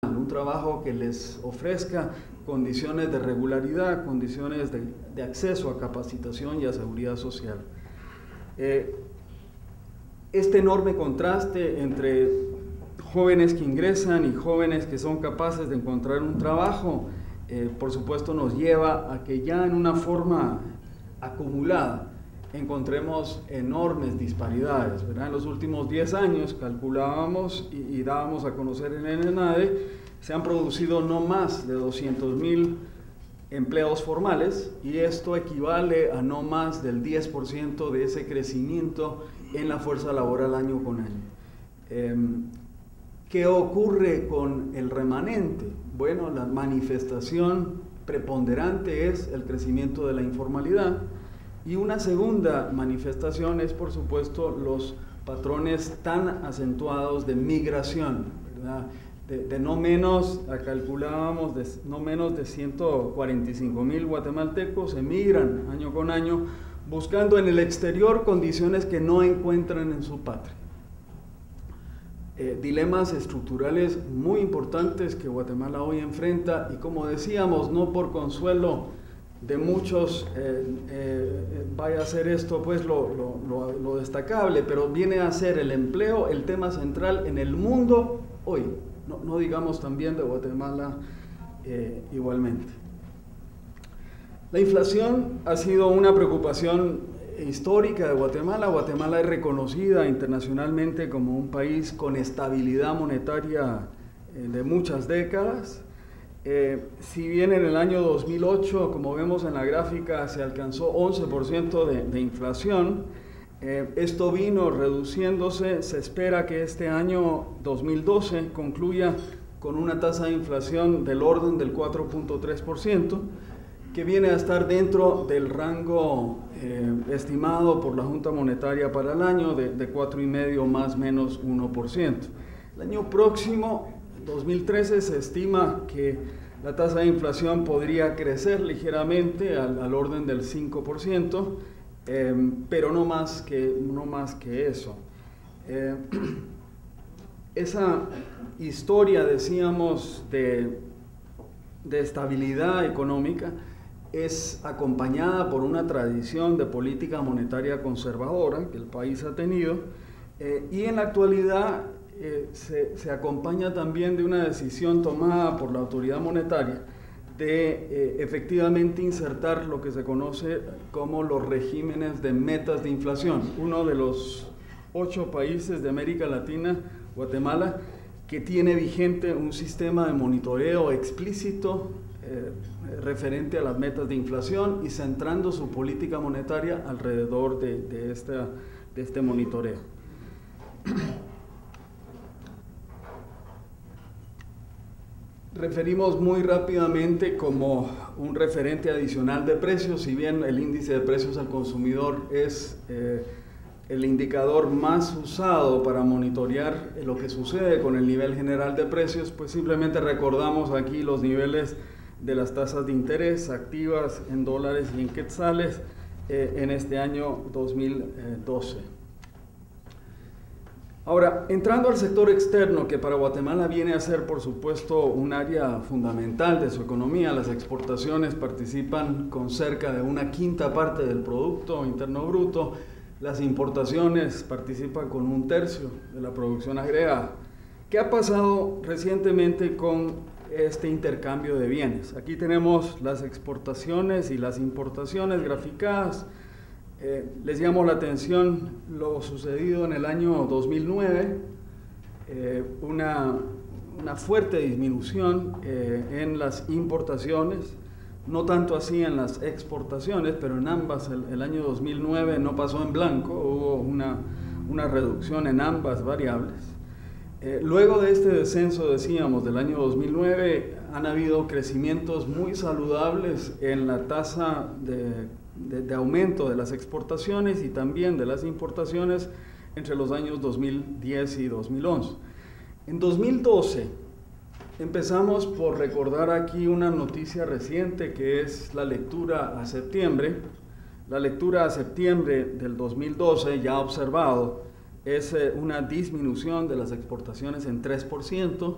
un trabajo que les ofrezca condiciones de regularidad, condiciones de acceso a capacitación y a seguridad social. Este enorme contraste entre jóvenes que ingresan y jóvenes que son capaces de encontrar un trabajo, por supuesto nos lleva a que ya en una forma acumulada encontremos enormes disparidades, ¿verdad? En los últimos 10 años calculábamos y dábamos a conocer en el ENADE, se han producido no más de 200,000 empleos formales y esto equivale a no más del 10% de ese crecimiento en la fuerza laboral año con año. ¿Qué ocurre con el remanente? Bueno, la manifestación preponderante es el crecimiento de la informalidad y una segunda manifestación es, por supuesto, los patrones tan acentuados de migración, ¿verdad? De no menos, calculábamos, de no menos de 145,000 guatemaltecos emigran año con año buscando en el exterior condiciones que no encuentran en su patria. Dilemas estructurales muy importantes que Guatemala hoy enfrenta y como decíamos, no por consuelo de muchos vaya a ser esto pues lo destacable, pero viene a ser el empleo el tema central en el mundo hoy, no digamos también de Guatemala igualmente. La inflación ha sido una preocupación histórica de Guatemala. Guatemala es reconocida internacionalmente como un país con estabilidad monetaria de muchas décadas. Si bien en el año 2008, como vemos en la gráfica, se alcanzó 11% de inflación, esto vino reduciéndose. Se espera que este año 2012 concluya con una tasa de inflación del orden del 4.3%, que viene a estar dentro del rango estimado por la Junta Monetaria para el año de 4,5 más o menos 1%. El año próximo, 2013, se estima que la tasa de inflación podría crecer ligeramente al orden del 5%, pero no más que eso. Esa historia, decíamos, de estabilidad económica es acompañada por una tradición de política monetaria conservadora que el país ha tenido y en la actualidad se acompaña también de una decisión tomada por la autoridad monetaria de efectivamente insertar lo que se conoce como los regímenes de metas de inflación. Uno de los 8 países de América Latina, Guatemala, que tiene vigente un sistema de monitoreo explícito referente a las metas de inflación y centrando su política monetaria alrededor de este monitoreo. Referimos muy rápidamente como un referente adicional de precios, si bien el índice de precios al consumidor es el indicador más usado para monitorear lo que sucede con el nivel general de precios, pues simplemente recordamos aquí los niveles de las tasas de interés activas en dólares y en quetzales en este año 2012. Ahora, entrando al sector externo, que para Guatemala viene a ser, por supuesto, un área fundamental de su economía, las exportaciones participan con cerca de 1/5 parte del Producto Interno Bruto, las importaciones participan con 1/3 de la producción agregada. ¿Qué ha pasado recientemente con este intercambio de bienes? Aquí tenemos las exportaciones y las importaciones graficadas. Les llamo la atención lo sucedido en el año 2009, una fuerte disminución en las importaciones, no tanto así en las exportaciones, pero en ambas el año 2009 no pasó en blanco, hubo una reducción en ambas variables. Luego de este descenso, decíamos, del año 2009, han habido crecimientos muy saludables en la tasa de aumento de las exportaciones y también de las importaciones entre los años 2010 y 2011. En 2012 empezamos por recordar aquí una noticia reciente que es la lectura a septiembre. La lectura a septiembre del 2012 ya observado es una disminución de las exportaciones en 3%,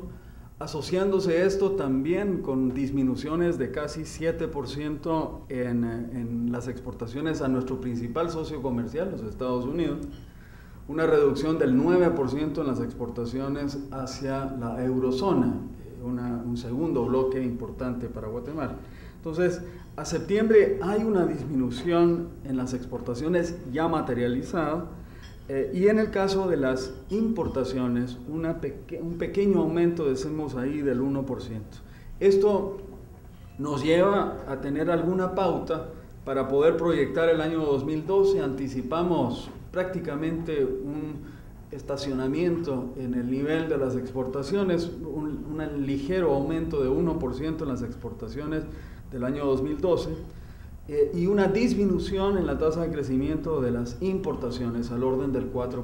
Asociándose esto también con disminuciones de casi 7% en las exportaciones a nuestro principal socio comercial, los Estados Unidos, una reducción del 9% en las exportaciones hacia la eurozona, un segundo bloque importante para Guatemala. Entonces, a septiembre hay una disminución en las exportaciones ya materializada, y en el caso de las importaciones, un pequeño aumento, decimos ahí, del 1%. Esto nos lleva a tener alguna pauta para poder proyectar el año 2012. Anticipamos prácticamente un estacionamiento en el nivel de las exportaciones, un ligero aumento de 1% en las exportaciones del año 2012. Y una disminución en la tasa de crecimiento de las importaciones al orden del 4%.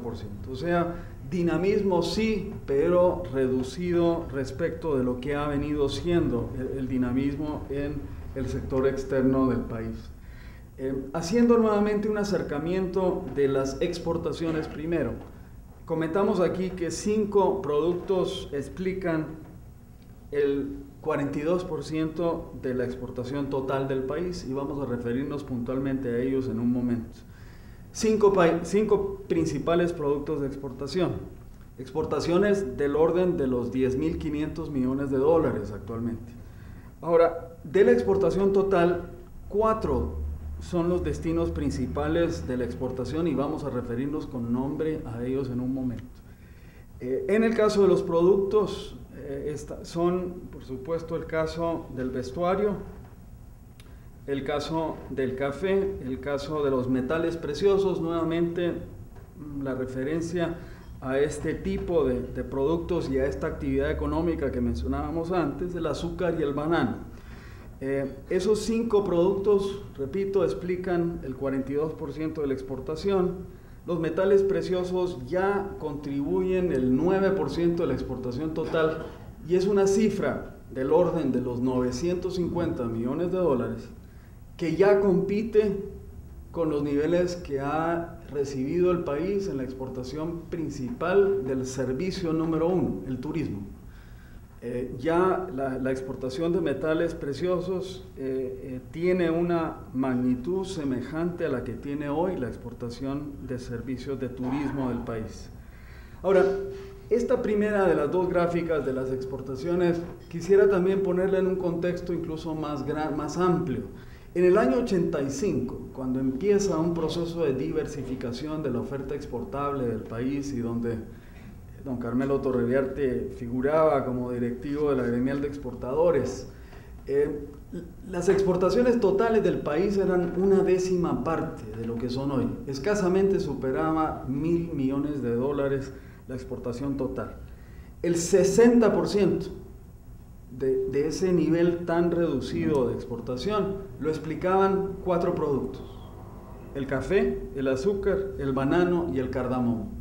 O sea, dinamismo sí, pero reducido respecto de lo que ha venido siendo el dinamismo en el sector externo del país. Haciendo nuevamente un acercamiento de las exportaciones primero. Comentamos aquí que 5 productos explican el 42% de la exportación total del país, y vamos a referirnos puntualmente a ellos en un momento. 5 principales productos de exportación. Exportaciones del orden de los 10.500 millones de dólares actualmente. Ahora, de la exportación total, 4 son los destinos principales de la exportación, y vamos a referirnos con nombre a ellos en un momento. En el caso de los productos, son, por supuesto, el caso del vestuario, el caso del café, el caso de los metales preciosos. Nuevamente, la referencia a este tipo de productos y a esta actividad económica que mencionábamos antes, el azúcar y el banano. Esos 5 productos, repito, explican el 42% de la exportación. Los metales preciosos ya contribuyen el 9% de la exportación total, y es una cifra del orden de los 950 millones de dólares que ya compite con los niveles que ha recibido el país en la exportación principal del servicio número 1, el turismo. Ya la exportación de metales preciosos tiene una magnitud semejante a la que tiene hoy la exportación de servicios de turismo del país. Ahora, esta primera de las 2 gráficas de las exportaciones quisiera también ponerla en un contexto incluso más amplio. En el año 85, cuando empieza un proceso de diversificación de la oferta exportable del país, y donde don Carmelo Torreviarte figuraba como directivo de la Gremial de Exportadores, las exportaciones totales del país eran una décima parte de lo que son hoy. Escasamente superaba 1.000 millones de dólares la exportación total. El 60% de ese nivel tan reducido de exportación lo explicaban 4 productos: el café, el azúcar, el banano y el cardamomo.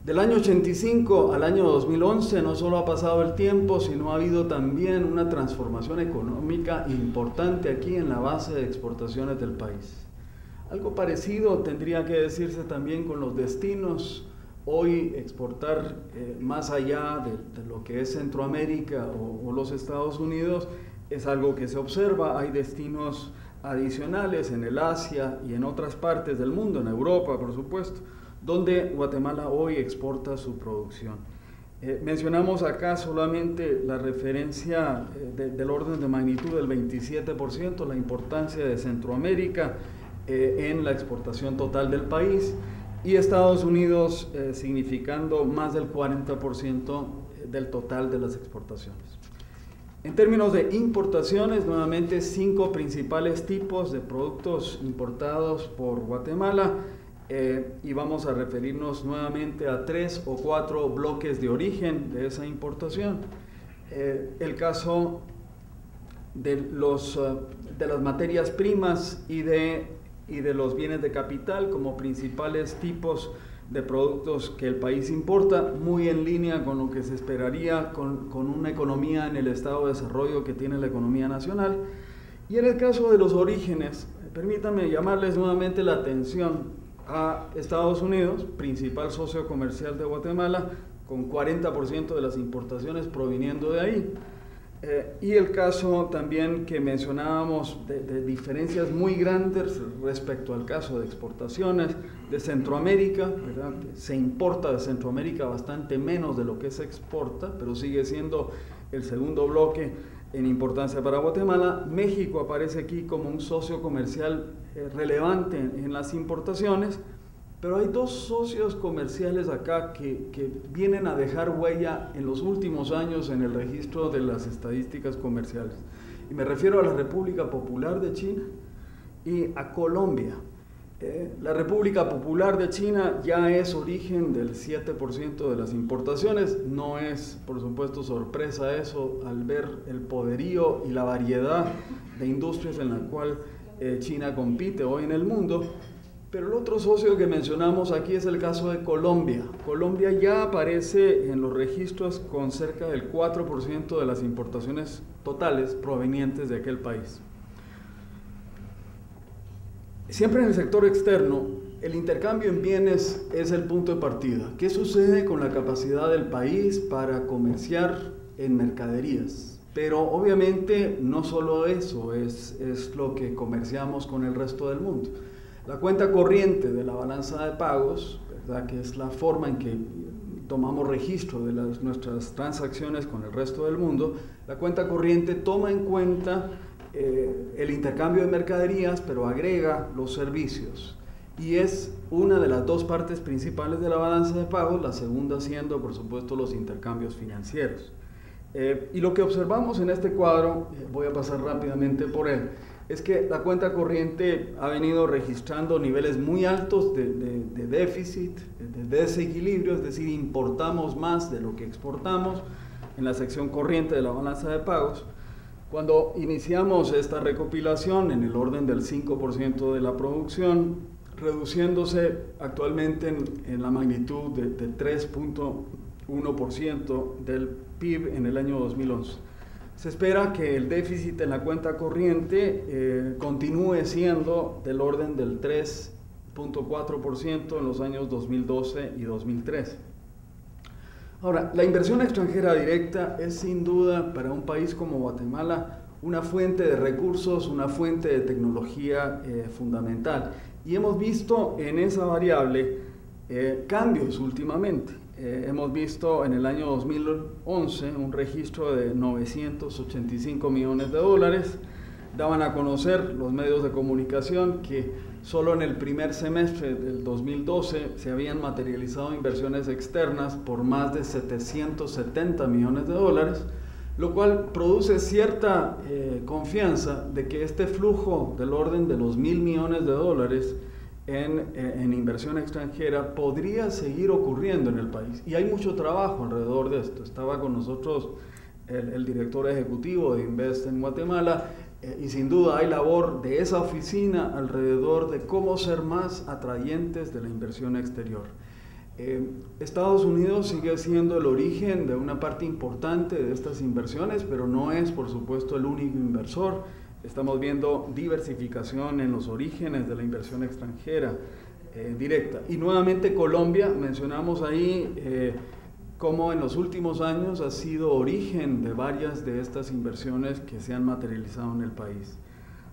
Del año 85 al año 2011 no solo ha pasado el tiempo, sino ha habido también una transformación económica importante aquí en la base de exportaciones del país. Algo parecido tendría que decirse también con los destinos. Hoy exportar más allá de lo que es Centroamérica o los Estados Unidos es algo que se observa. Hay destinos adicionales en el Asia y en otras partes del mundo, en Europa por supuesto, donde Guatemala hoy exporta su producción. Mencionamos acá solamente la referencia del orden de magnitud del 27%, la importancia de Centroamérica en la exportación total del país, y Estados Unidos significando más del 40% del total de las exportaciones. En términos de importaciones, nuevamente 5 principales tipos de productos importados por Guatemala, y vamos a referirnos nuevamente a 3 o 4 bloques de origen de esa importación. El caso de las materias primas y de los bienes de capital como principales tipos de productos que el país importa, muy en línea con lo que se esperaría con una economía en el estado de desarrollo que tiene la economía nacional. Y en el caso de los orígenes, permítanme llamarles nuevamente la atención a Estados Unidos, principal socio comercial de Guatemala, con 40% de las importaciones proviniendo de ahí. Y el caso también que mencionábamos de diferencias muy grandes respecto al caso de exportaciones de Centroamérica, ¿verdad? Se importa de Centroamérica bastante menos de lo que se exporta, pero sigue siendo el segundo bloque en importancia para Guatemala. México aparece aquí como un socio comercial relevante en las importaciones, pero hay dos socios comerciales acá que vienen a dejar huella en los últimos años en el registro de las estadísticas comerciales. Y me refiero a la República Popular de China y a Colombia. La República Popular de China ya es origen del 7% de las importaciones. No es, por supuesto, sorpresa eso al ver el poderío y la variedad de industrias en la cual China compite hoy en el mundo. Pero el otro socio que mencionamos aquí es el caso de Colombia. Colombia ya aparece en los registros con cerca del 4% de las importaciones totales provenientes de aquel país. Siempre en el sector externo, el intercambio en bienes es el punto de partida. ¿Qué sucede con la capacidad del país para comerciar en mercaderías? Pero obviamente no solo eso es lo que comerciamos con el resto del mundo. La cuenta corriente de la balanza de pagos, ¿verdad?, que es la forma en que tomamos registro de nuestras transacciones con el resto del mundo, la cuenta corriente toma en cuenta el intercambio de mercaderías, pero agrega los servicios. Y es una de las dos partes principales de la balanza de pagos, la segunda siendo, por supuesto, los intercambios financieros. Y lo que observamos en este cuadro, voy a pasar rápidamente por él, es que la cuenta corriente ha venido registrando niveles muy altos de déficit, de desequilibrio, es decir, importamos más de lo que exportamos en la sección corriente de la balanza de pagos. Cuando iniciamos esta recopilación en el orden del 5% de la producción, reduciéndose actualmente en la magnitud de 3.1% del PIB en el año 2011. Se espera que el déficit en la cuenta corriente continúe siendo del orden del 3.4% en los años 2012 y 2013. Ahora, la inversión extranjera directa es sin duda para un país como Guatemala una fuente de recursos, una fuente de tecnología fundamental. Y hemos visto en esa variable cambios últimamente. Hemos visto en el año 2011 un registro de 985 millones de dólares. Daban a conocer los medios de comunicación que solo en el primer semestre del 2012 se habían materializado inversiones externas por más de 770 millones de dólares, lo cual produce cierta confianza de que este flujo del orden de los 1.000 millones de dólares en inversión extranjera podría seguir ocurriendo en el país. Y hay mucho trabajo alrededor de esto. Estaba con nosotros el director ejecutivo de Invest en Guatemala y sin duda hay labor de esa oficina alrededor de cómo ser más atrayentes de la inversión exterior. Estados Unidos sigue siendo el origen de una parte importante de estas inversiones, pero no es, por supuesto, el único inversor. Estamos viendo diversificación en los orígenes de la inversión extranjera directa. Y nuevamente Colombia, mencionamos ahí cómo en los últimos años ha sido origen de varias de estas inversiones que se han materializado en el país.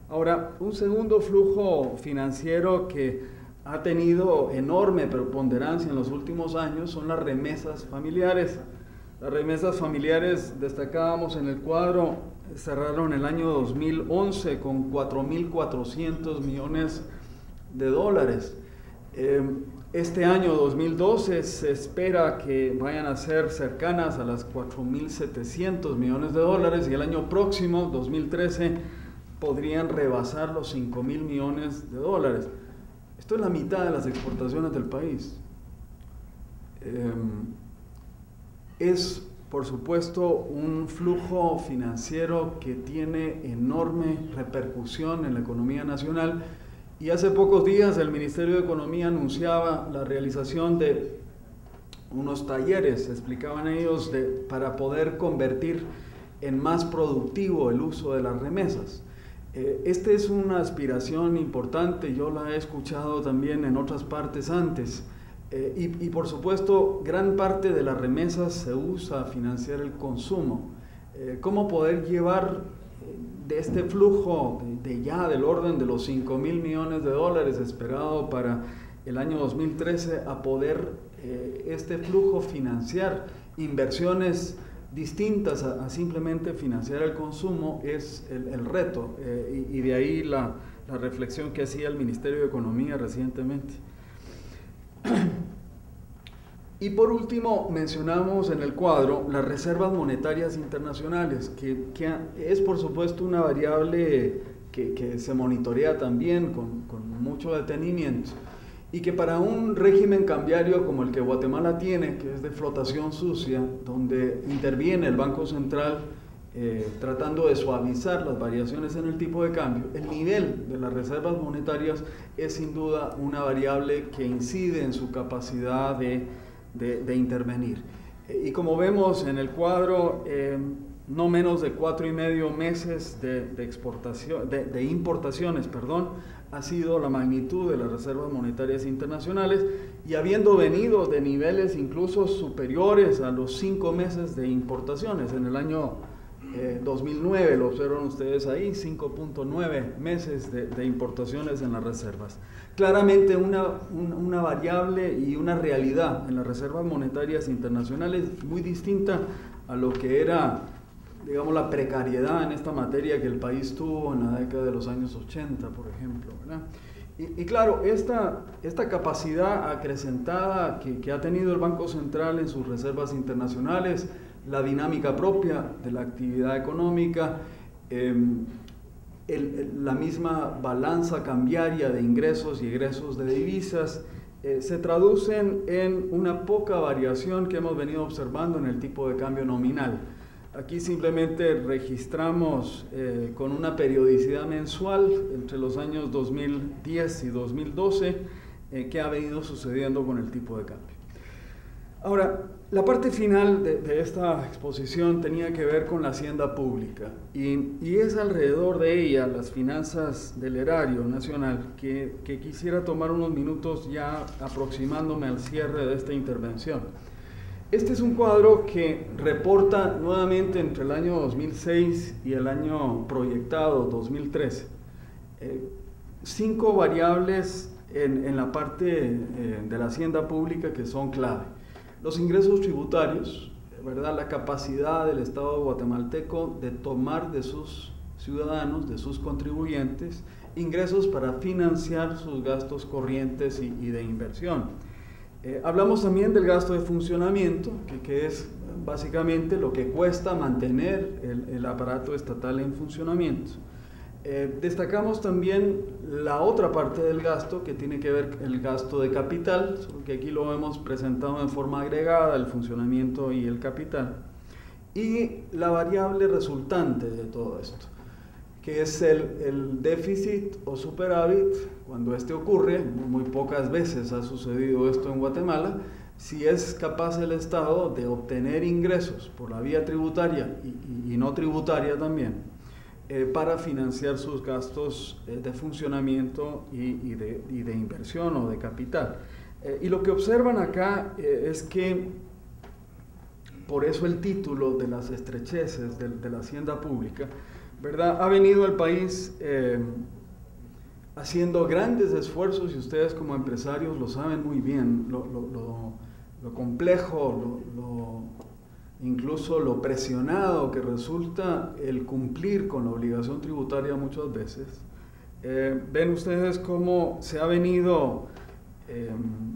Ahora, un segundo flujo financiero que ha tenido enorme preponderancia en los últimos años son las remesas familiares. Las remesas familiares, destacábamos en el cuadro, cerraron el año 2011 con 4.400 millones de dólares. Este año 2012 se espera que vayan a ser cercanas a las 4.700 millones de dólares y el año próximo, 2013, podrían rebasar los 5.000 millones de dólares. Esto es la mitad de las exportaciones del país. Es, por supuesto, un flujo financiero que tiene enorme repercusión en la economía nacional y hace pocos días el Ministerio de Economía anunciaba la realización de unos talleres, explicaban ellos, para poder convertir en más productivo el uso de las remesas. Esta es una aspiración importante, yo la he escuchado también en otras partes antes, Y por supuesto, gran parte de las remesas se usa a financiar el consumo. ¿Cómo poder llevar de este flujo del orden de los 5.000 millones de dólares esperado para el año 2013 a poder este flujo financiar inversiones distintas a simplemente financiar el consumo? Es el reto, y de ahí la reflexión que hacía el Ministerio de Economía recientemente. Y por último, mencionamos en el cuadro las reservas monetarias internacionales, que es por supuesto una variable que se monitorea también con mucho detenimiento, y que para un régimen cambiario como el que Guatemala tiene, que es de flotación sucia, donde interviene el Banco Central tratando de suavizar las variaciones en el tipo de cambio, el nivel de las reservas monetarias es sin duda una variable que incide en su capacidad de intervenir. Y como vemos en el cuadro, no menos de 4,5 meses de importaciones, ha sido la magnitud de las reservas monetarias internacionales, y habiendo venido de niveles incluso superiores a los 5 meses de importaciones. En el año 2009, lo observan ustedes ahí, 5,9 meses de importaciones en las reservas. Claramente una variable y una realidad en las reservas monetarias internacionales muy distinta a lo que era, digamos, la precariedad en esta materia que el país tuvo en la década de los años 80, por ejemplo, ¿verdad? Y claro, esta capacidad acrecentada que ha tenido el Banco Central en sus reservas internacionales, la dinámica propia de la actividad económica, la misma balanza cambiaria de ingresos y egresos de divisas, se traducen en una poca variación que hemos venido observando en el tipo de cambio nominal. Aquí simplemente registramos con una periodicidad mensual entre los años 2010 y 2012 qué ha venido sucediendo con el tipo de cambio. Ahora, la parte final de esta exposición tenía que ver con la hacienda pública, y es alrededor de ella, las finanzas del erario nacional, que quisiera tomar unos minutos ya aproximándome al cierre de esta intervención. Este es un cuadro que reporta nuevamente entre el año 2006 y el año proyectado 2013. 5 variables en la parte de la hacienda pública que son clave. Los ingresos tributarios, ¿verdad? La capacidad del Estado guatemalteco de tomar de sus ciudadanos, de sus contribuyentes, ingresos para financiar sus gastos corrientes y de inversión. Hablamos también del gasto de funcionamiento, que es básicamente lo que cuesta mantener el aparato estatal en funcionamiento. Destacamos también la otra parte del gasto, que tiene que ver el gasto de capital, que aquí lo hemos presentado en forma agregada, el funcionamiento y el capital, y la variable resultante de todo esto, que es el déficit o superávit. Cuando este ocurre, muy pocas veces ha sucedido esto en Guatemala, si es capaz el Estado de obtener ingresos por la vía tributaria y no tributaria también, para financiar sus gastos de funcionamiento y de inversión o de capital. Y lo que observan acá es que, por eso el título de las estrecheces de la hacienda pública, ¿verdad? Ha venido el país haciendo grandes esfuerzos, y ustedes como empresarios lo saben muy bien, lo complejo, incluso lo presionado que resulta el cumplir con la obligación tributaria muchas veces. Ven ustedes cómo se ha venido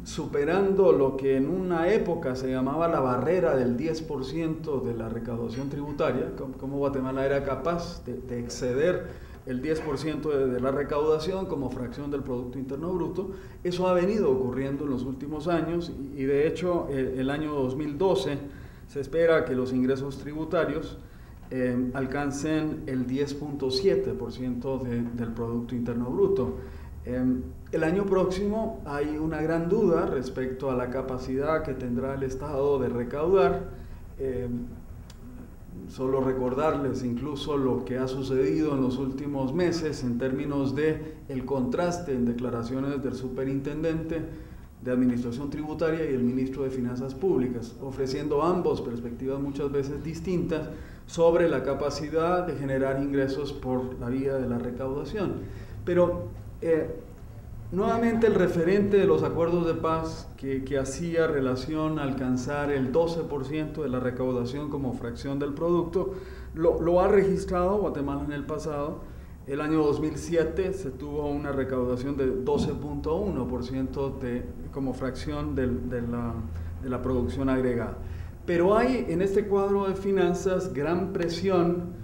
superando lo que en una época se llamaba la barrera del 10% de la recaudación tributaria, cómo Guatemala era capaz de exceder el 10% de la recaudación como fracción del Producto Interno Bruto. Eso ha venido ocurriendo en los últimos años, y de hecho el año 2012 se espera que los ingresos tributarios alcancen el 10.7% del Producto Interno Bruto. El año próximo hay una gran duda respecto a la capacidad que tendrá el Estado de recaudar. Solo recordarles incluso lo que ha sucedido en los últimos meses en términos de el contraste en declaraciones del superintendente de Administración Tributaria y el ministro de Finanzas Públicas, ofreciendo ambos perspectivas muchas veces distintas sobre la capacidad de generar ingresos por la vía de la recaudación. Pero nuevamente el referente de los acuerdos de paz que hacía relación a alcanzar el 12% de la recaudación como fracción del producto, lo ha registrado Guatemala en el pasado. El año 2007 se tuvo una recaudación de 12.1% como fracción de la producción agregada. Pero hay en este cuadro de finanzas gran presión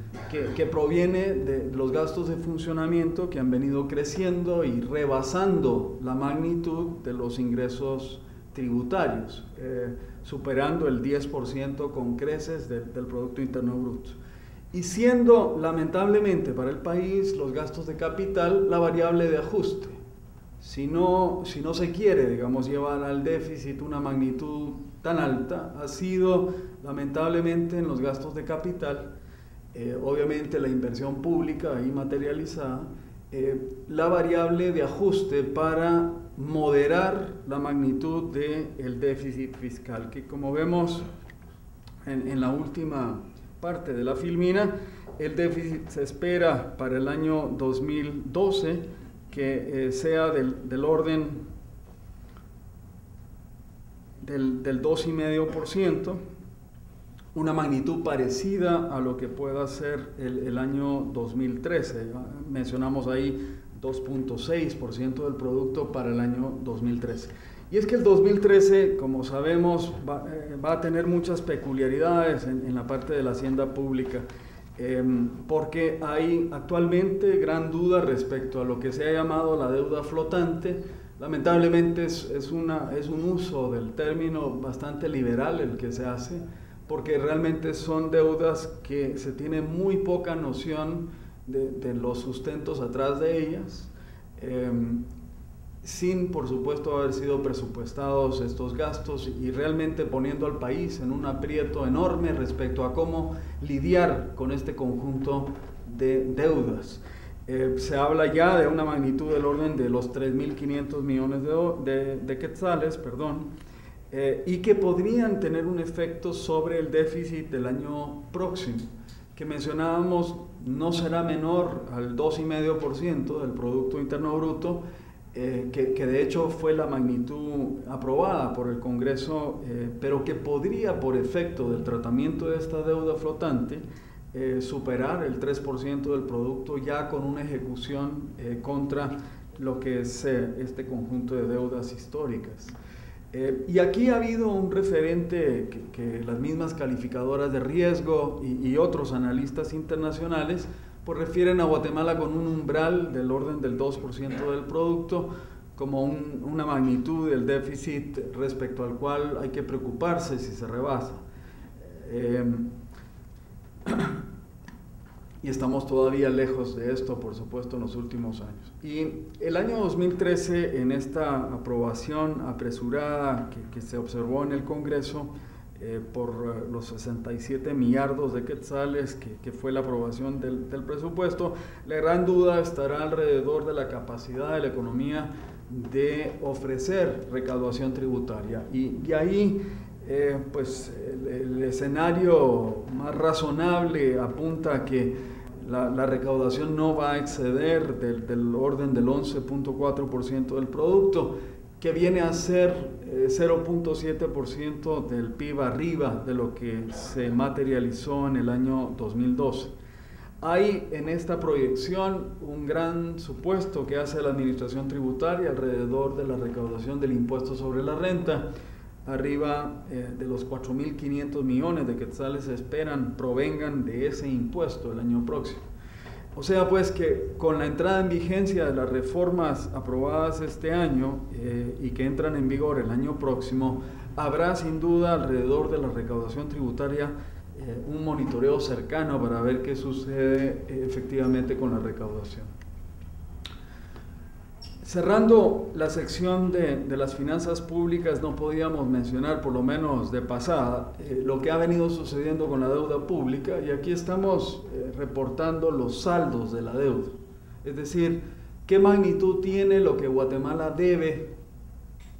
que proviene de los gastos de funcionamiento que han venido creciendo y rebasando la magnitud de los ingresos tributarios, superando el 10% con creces del Producto Interno Bruto. Y siendo, lamentablemente para el país, los gastos de capital la variable de ajuste. Si no se quiere, digamos, llevar al déficit una magnitud tan alta, ha sido, lamentablemente, en los gastos de capital, obviamente la inversión pública ahí materializada, la variable de ajuste para moderar la magnitud del déficit fiscal, que como vemos en la última parte de la filmina, el déficit se espera para el año 2012 que sea del orden del 2,5%, una magnitud parecida a lo que pueda ser el año 2013. Mencionamos ahí 2.6% del producto para el año 2013. Y es que el 2013, como sabemos, va a tener muchas peculiaridades en la parte de la hacienda pública, porque hay actualmente gran duda respecto a lo que se ha llamado la deuda flotante. Lamentablemente es un uso del término bastante liberal el que se hace, porque realmente son deudas que se tiene muy poca noción de los sustentos atrás de ellas, sin por supuesto haber sido presupuestados estos gastos y realmente poniendo al país en un aprieto enorme respecto a cómo lidiar con este conjunto de deudas. Se habla ya de una magnitud del orden de los 3.500 millones de quetzales, y que podrían tener un efecto sobre el déficit del año próximo, que mencionábamos no será menor al 2,5% del Producto Interno Bruto, que de hecho fue la magnitud aprobada por el Congreso, pero que podría, por efecto del tratamiento de esta deuda flotante, superar el 3% del producto ya con una ejecución contra lo que es este conjunto de deudas históricas. Y aquí ha habido un referente que las mismas calificadoras de riesgo y otros analistas internacionales pues refieren a Guatemala con un umbral del orden del 2% del producto como una magnitud del déficit respecto al cual hay que preocuparse si se rebasa. Y estamos todavía lejos de esto, por supuesto, en los últimos años. Y el año 2013, en esta aprobación apresurada que se observó en el Congreso, por los 67 millardos de quetzales que fue la aprobación del presupuesto, la gran duda estará alrededor de la capacidad de la economía de ofrecer recaudación tributaria. Y ahí, pues, el escenario más razonable apunta a que la recaudación no va a exceder del orden del 11.4% del producto, que viene a ser 0.7% del PIB arriba de lo que se materializó en el año 2012. Hay en esta proyección un gran supuesto que hace la Administración Tributaria alrededor de la recaudación del impuesto sobre la renta. Arriba de los 4.500 millones de quetzales se esperan provengan de ese impuesto el año próximo. O sea, pues que con la entrada en vigencia de las reformas aprobadas este año y que entran en vigor el año próximo, habrá sin duda alrededor de la recaudación tributaria un monitoreo cercano para ver qué sucede efectivamente con la recaudación. Cerrando la sección de las finanzas públicas, no podíamos mencionar, por lo menos de pasada, lo que ha venido sucediendo con la deuda pública, y aquí estamos reportando los saldos de la deuda. Es decir, qué magnitud tiene lo que Guatemala debe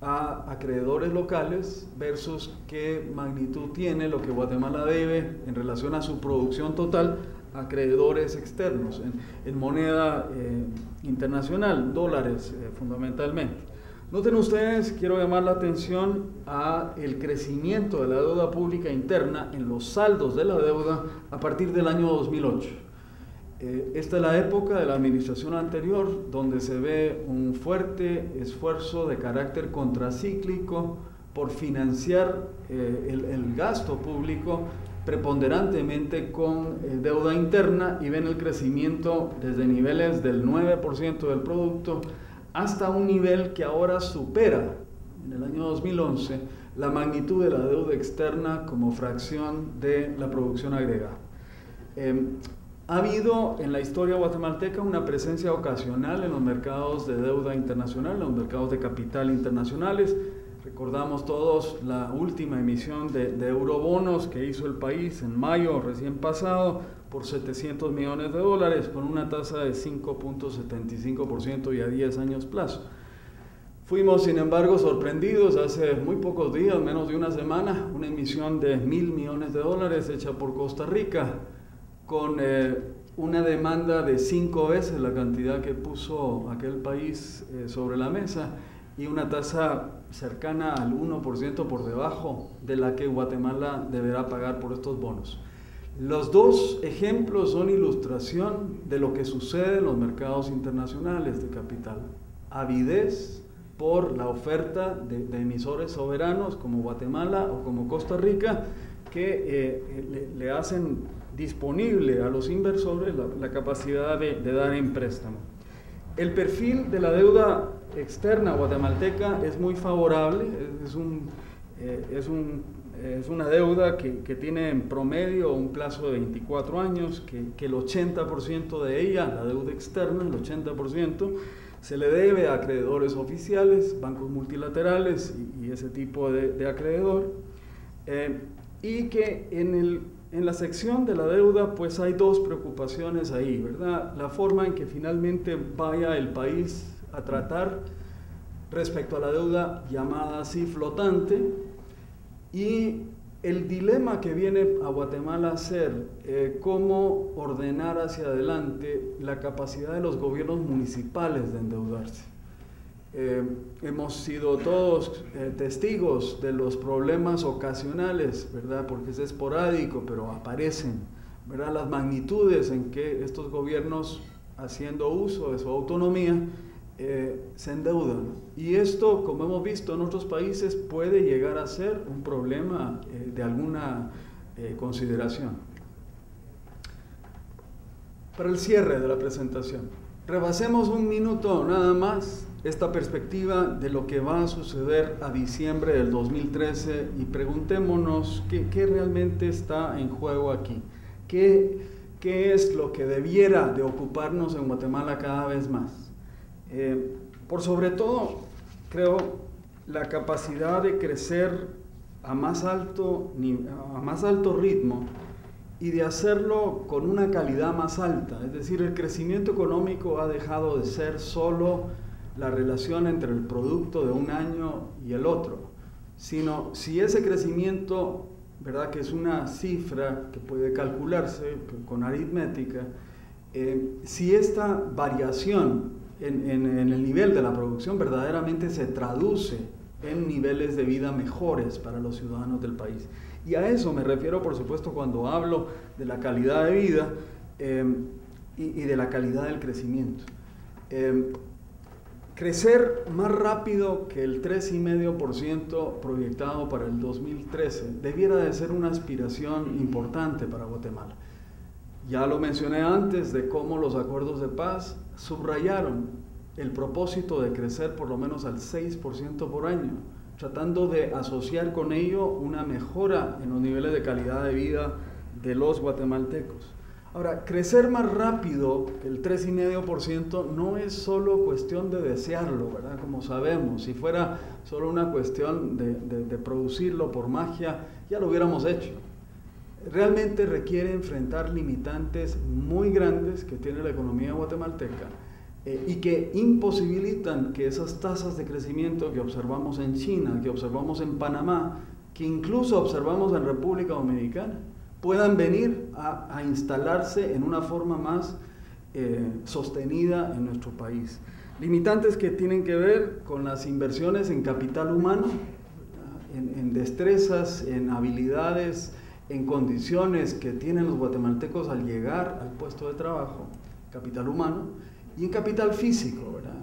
a acreedores locales versus qué magnitud tiene lo que Guatemala debe en relación a su producción total a acreedores externos en moneda internacional, dólares fundamentalmente. Noten ustedes, quiero llamar la atención a el crecimiento de la deuda pública interna en los saldos de la deuda a partir del año 2008. Esta es la época de la administración anterior donde se ve un fuerte esfuerzo de carácter contracíclico por financiar el gasto público preponderantemente con deuda interna, y ven el crecimiento desde niveles del 9% del producto hasta un nivel que ahora supera en el año 2011 la magnitud de la deuda externa como fracción de la producción agregada. Ha habido en la historia guatemalteca una presencia ocasional en los mercados de deuda internacional, en los mercados de capital internacionales. Recordamos todos la última emisión de eurobonos que hizo el país en mayo recién pasado por 700 millones de dólares con una tasa de 5.75% y a 10 años plazo. Fuimos, sin embargo, sorprendidos hace muy pocos días, menos de una semana, una emisión de 1.000 millones de dólares hecha por Costa Rica, con una demanda de 5 veces la cantidad que puso aquel país sobre la mesa y una tasa cercana al 1% por debajo de la que Guatemala deberá pagar por estos bonos. Los dos ejemplos son ilustración de lo que sucede en los mercados internacionales de capital. Avidez por la oferta de emisores soberanos como Guatemala o como Costa Rica que le hacen disponible a los inversores la capacidad de dar en préstamo. El perfil de la deuda externa guatemalteca es muy favorable, es una deuda que tiene en promedio un plazo de 24 años, que el 80% de ella, la deuda externa, el 80%, se le debe a acreedores oficiales, bancos multilaterales y ese tipo de acreedor, y que en la sección de la deuda pues hay dos preocupaciones ahí, ¿verdad? La forma en que finalmente vaya el país a tratar respecto a la deuda llamada así flotante, y el dilema que viene a Guatemala a ser cómo ordenar hacia adelante la capacidad de los gobiernos municipales de endeudarse. Hemos sido todos testigos de los problemas ocasionales, ¿verdad? Porque es esporádico, pero aparecen, ¿verdad? Las magnitudes en que estos gobiernos, haciendo uso de su autonomía, se endeudan. Y esto, como hemos visto en otros países, puede llegar a ser un problema de alguna consideración. Para el cierre de la presentación, rebasemos un minuto nada más esta perspectiva de lo que va a suceder a diciembre del 2013 y preguntémonos qué realmente está en juego aquí. ¿Qué es lo que debiera de ocuparnos en Guatemala cada vez más? Por sobre todo, creo, la capacidad de crecer a más alto ritmo y de hacerlo con una calidad más alta. Es decir, el crecimiento económico ha dejado de ser solo la relación entre el producto de un año y el otro, sino si ese crecimiento, ¿verdad?, que es una cifra que puede calcularse con aritmética, si esta variación en el nivel de la producción verdaderamente se traduce en niveles de vida mejores para los ciudadanos del país. Y a eso me refiero, por supuesto, cuando hablo de la calidad de vida y de la calidad del crecimiento. Crecer más rápido que el 3,5% proyectado para el 2013 debiera de ser una aspiración importante para Guatemala. Ya lo mencioné antes de cómo los acuerdos de paz subrayaron el propósito de crecer por lo menos al 6% por año, tratando de asociar con ello una mejora en los niveles de calidad de vida de los guatemaltecos. Ahora, crecer más rápido que el 3,5% no es solo cuestión de desearlo, ¿verdad? Como sabemos, si fuera solo una cuestión de producirlo por magia, ya lo hubiéramos hecho. Realmente requiere enfrentar limitantes muy grandes que tiene la economía guatemalteca, y que imposibilitan que esas tasas de crecimiento que observamos en China, que observamos en Panamá, que incluso observamos en República Dominicana, puedan venir a instalarse en una forma más sostenida en nuestro país. Limitantes que tienen que ver con las inversiones en capital humano, en destrezas, en habilidades, en condiciones que tienen los guatemaltecos al llegar al puesto de trabajo, capital humano, y en capital físico, ¿verdad?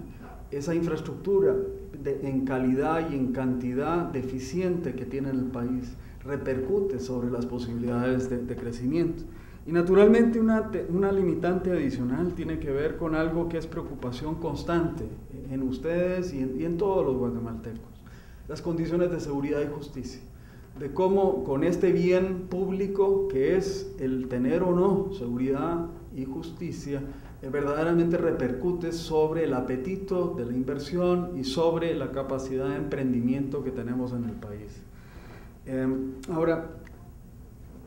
Esa infraestructura en calidad y en cantidad deficiente que tiene el país repercute sobre las posibilidades de crecimiento. Y naturalmente una limitante adicional tiene que ver con algo que es preocupación constante en ustedes y en todos los guatemaltecos: las condiciones de seguridad y justicia, de cómo con este bien público que es el tener o no seguridad y justicia, verdaderamente repercute sobre el apetito de la inversión y sobre la capacidad de emprendimiento que tenemos en el país. Ahora,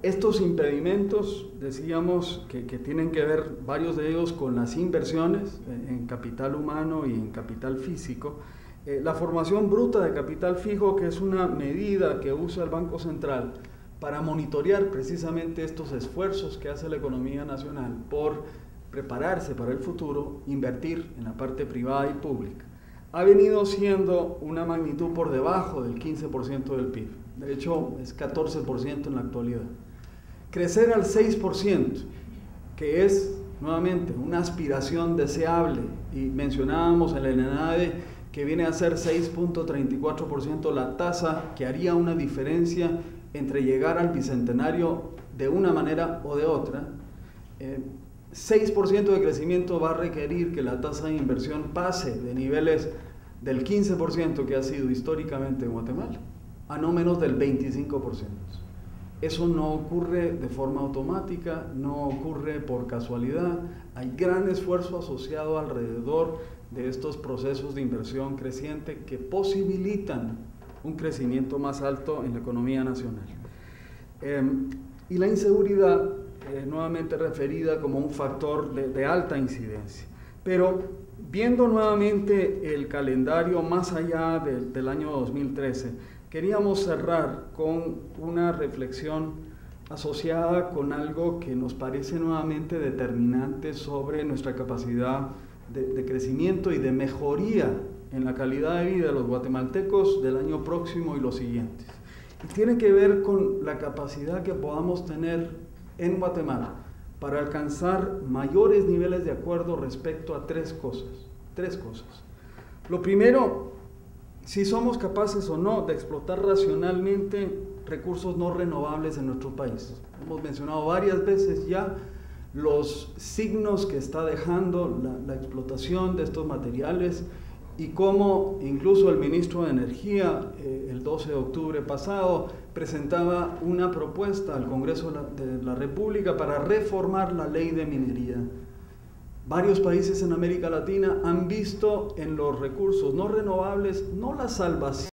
estos impedimentos, decíamos que tienen que ver varios de ellos con las inversiones en capital humano y en capital físico. La formación bruta de capital fijo, que es una medida que usa el Banco Central para monitorear precisamente estos esfuerzos que hace la economía nacional por prepararse para el futuro, invertir en la parte privada y pública, ha venido siendo una magnitud por debajo del 15% del PIB. De hecho, es 14% en la actualidad. Crecer al 6%, que es nuevamente una aspiración deseable, y mencionábamos en el ENADE que viene a ser 6.34% la tasa que haría una diferencia entre llegar al bicentenario de una manera o de otra. 6% de crecimiento va a requerir que la tasa de inversión pase de niveles del 15% que ha sido históricamente en Guatemala a no menos del 25%. Eso no ocurre de forma automática, no ocurre por casualidad. Hay gran esfuerzo asociado alrededor de estos procesos de inversión creciente que posibilitan un crecimiento más alto en la economía nacional. Y la inseguridad, nuevamente referida como un factor de alta incidencia. Pero viendo nuevamente el calendario más allá del año 2013, queríamos cerrar con una reflexión asociada con algo que nos parece nuevamente determinante sobre nuestra capacidad de crecimiento y de mejoría en la calidad de vida de los guatemaltecos del año próximo y los siguientes. Y tiene que ver con la capacidad que podamos tener en Guatemala para alcanzar mayores niveles de acuerdo respecto a tres cosas. Lo primero, si somos capaces o no de explotar racionalmente recursos no renovables en nuestro país. Hemos mencionado varias veces ya los signos que está dejando la explotación de estos materiales y cómo incluso el ministro de Energía el 12 de octubre pasado presentaba una propuesta al Congreso de la República para reformar la ley de minería. Varios países en América Latina han visto en los recursos no renovables no la salvación